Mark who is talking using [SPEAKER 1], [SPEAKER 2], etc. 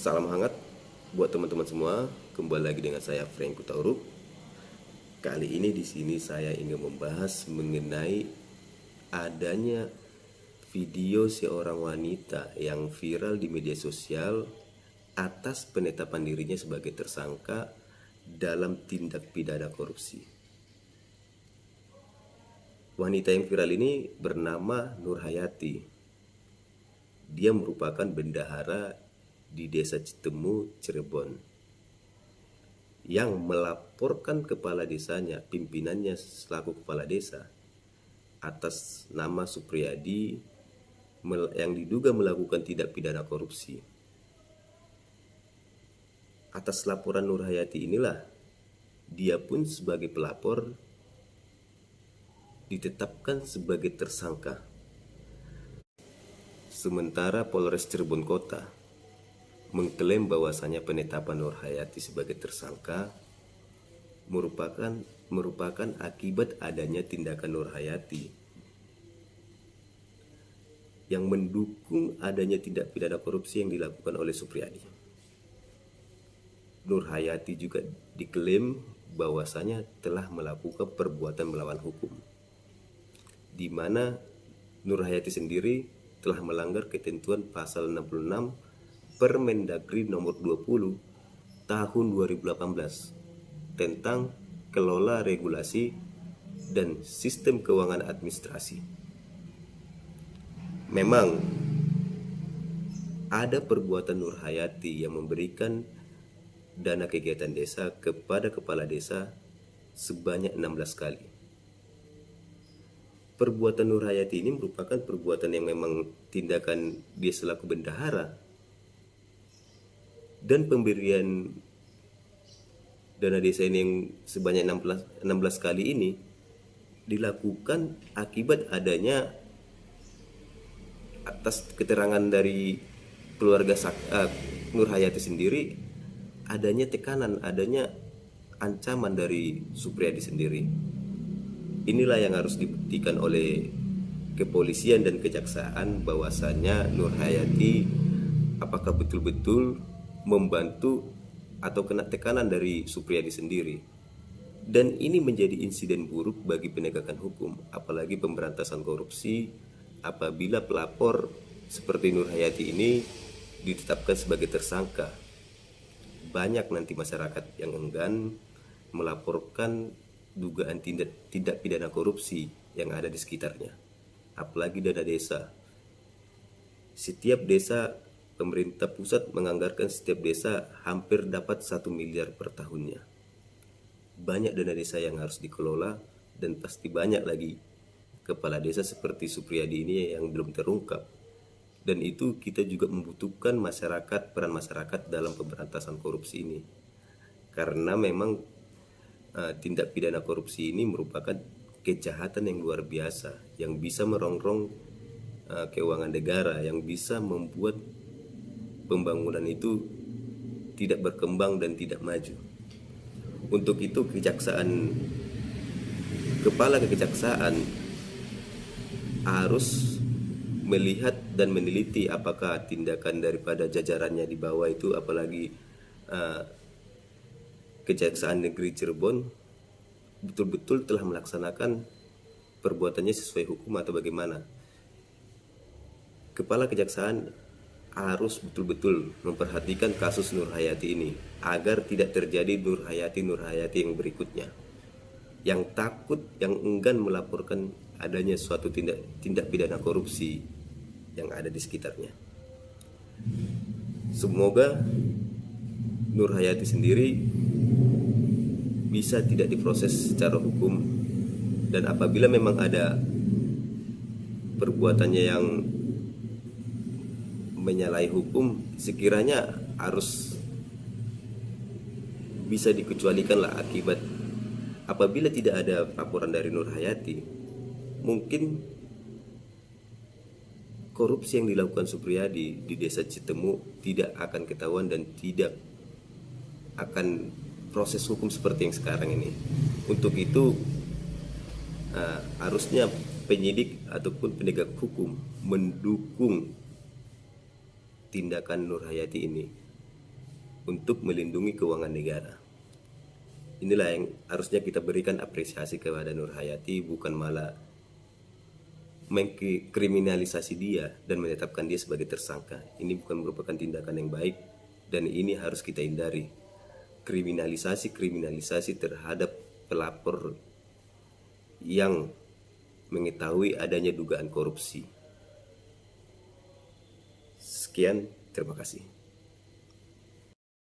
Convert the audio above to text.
[SPEAKER 1] Salam hangat buat teman-teman semua. Kembali lagi dengan saya Frank Kutauruk. Kali ini di sini saya ingin membahas mengenai adanya video seorang wanita yang viral di media sosial atas penetapan dirinya sebagai tersangka dalam tindak pidana korupsi. Wanita yang viral ini bernama Nur Hayati. Dia merupakan bendahara di Desa Citemu, Cirebon, yang melaporkan kepala desanya, pimpinannya selaku kepala desa, atas nama Supriyadi yang diduga melakukan tindak pidana korupsi. Atas laporan Nur Hayati inilah dia pun sebagai pelapor ditetapkan sebagai tersangka. Sementara Polres Cirebon Kota mengklaim bahwasanya penetapan Nur Hayati sebagai tersangka merupakan akibat adanya tindakan Nur Hayati yang mendukung adanya tindak pidana korupsi yang dilakukan oleh Supriyadi. Nur Hayati juga diklaim bahwasanya telah melakukan perbuatan melawan hukum, di mana Nur Hayati sendiri telah melanggar ketentuan pasal 66 Permendagri nomor 20 tahun 2018 tentang kelola regulasi dan sistem keuangan administrasi. Memang ada perbuatan Nur Hayati yang memberikan dana kegiatan desa kepada kepala desa sebanyak 16 kali. Perbuatan Nur Hayati ini merupakan perbuatan yang memang tindakan dia selaku bendahara, dan pemberian dana desa ini yang sebanyak 16 kali ini dilakukan akibat adanya, atas keterangan dari keluarga Nur Hayati sendiri, adanya tekanan, adanya ancaman dari Supriyadi sendiri. Inilah yang harus dibuktikan oleh kepolisian dan kejaksaan bahwasanya Nur Hayati apakah betul-betul membantu atau kena tekanan dari Supriyadi sendiri. Dan ini menjadi insiden buruk bagi penegakan hukum, apalagi pemberantasan korupsi, apabila pelapor seperti Nur Hayati ini ditetapkan sebagai tersangka. Banyak nanti masyarakat yang enggan melaporkan dugaan tindak pidana korupsi yang ada di sekitarnya, apalagi dana desa. Setiap desa, pemerintah pusat menganggarkan setiap desa hampir dapat 1 miliar per tahunnya. Banyak dana desa yang harus dikelola, dan pasti banyak lagi kepala desa seperti Supriyadi ini yang belum terungkap. Dan itu kita juga membutuhkan masyarakat, peran masyarakat dalam pemberantasan korupsi ini. Karena memang tindak pidana korupsi ini merupakan kejahatan yang luar biasa, yang bisa merongrong keuangan negara, yang bisa membuat pembangunan itu tidak berkembang dan tidak maju. Untuk itu kepala kejaksaan harus melihat dan meneliti apakah tindakan daripada jajarannya di bawah itu, apalagi Kejaksaan Negeri Cirebon, betul-betul telah melaksanakan perbuatannya sesuai hukum atau bagaimana. Kepala kejaksaan harus betul-betul memperhatikan kasus Nur Hayati ini agar tidak terjadi Nur Hayati yang berikutnya, yang takut, yang enggan melaporkan adanya suatu tindak pidana korupsi yang ada di sekitarnya. Semoga Nur Hayati sendiri bisa tidak diproses secara hukum, dan apabila memang ada perbuatannya yang menyalahi hukum, sekiranya harus bisa dikecualikan lah akibat. Apabila tidak ada laporan dari Nur Hayati, mungkin korupsi yang dilakukan Supriyadi di Desa Citemu tidak akan ketahuan dan tidak akan proses hukum seperti yang sekarang ini. Untuk itu harusnya penyidik ataupun penegak hukum mendukung tindakan Nur Hayati ini, untuk melindungi keuangan negara. Inilah yang harusnya kita berikan apresiasi kepada Nur Hayati, bukan malah mengkriminalisasi dia dan menetapkan dia sebagai tersangka. Ini bukan merupakan tindakan yang baik dan ini harus kita hindari. Kriminalisasi terhadap pelapor yang mengetahui adanya dugaan korupsi. Sekian, terima kasih.